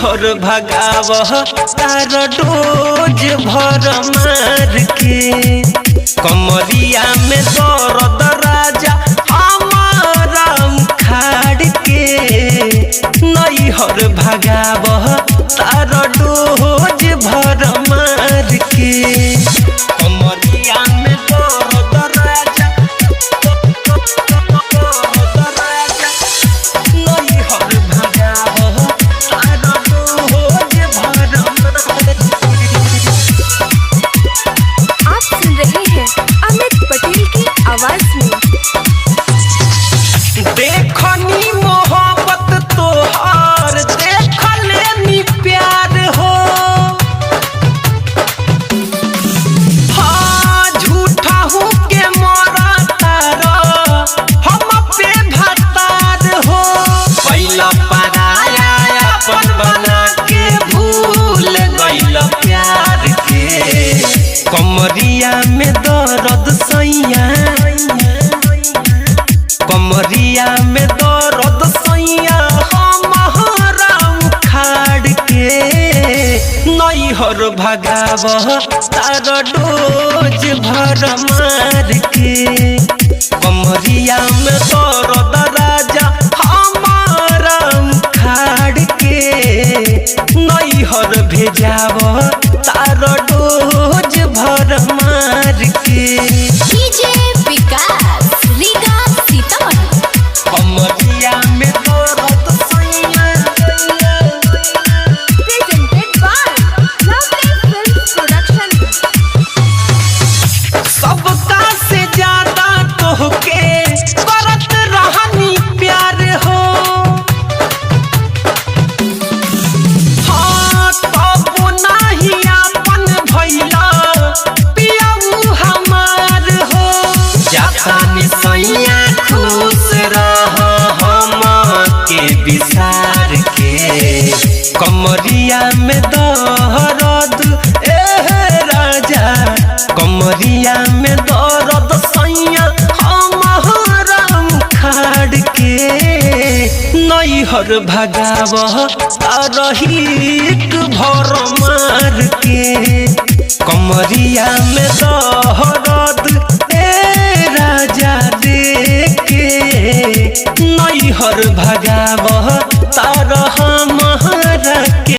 हर भगाव तार डोज भर मार के कमरिया में दर्द राजा हमारा उखाड़ के नई हर भगाव तार डोज भर मार के कमरिया में दर्द राजा नई हर भगाव तार डोज भर मार के। आप सुन रहे हैं अमित पटेल की आवाज में। देखनी मोहब्बत तोहार देखले प्यार हो हाँ झूठा हूँ के मोरा तारा हम पे भतार हो पहला पराया अपन बना के भूल गइल प्यार के कमरिया में दर्द सैया कमरिया में दर्द सैया हमारा उखाड़ के नई हर भगाव तार डोज भर मार के कमरिया में दर्द राजा हमारा उखाड़ के नई हर भेजाव तार डोज भर मार के डीजे विकास लीगा सीतामढ़ी। कमरिया में दर्द सैया presented by lovely film production. सबका से ज्यादा तोहके करत रहनी प्यार हो हाँ तब नहीं अपन भैला पियाऊ हमार हो जातानी सैया खुश रह हम के विसार के कमरिया में दर्द राजा कमरिया में दर्द सैया हमारा उखाड़ के नई हर भगाव तारहीक भर मार के कमरिया में दर्द राजा दे के नई हर भगाव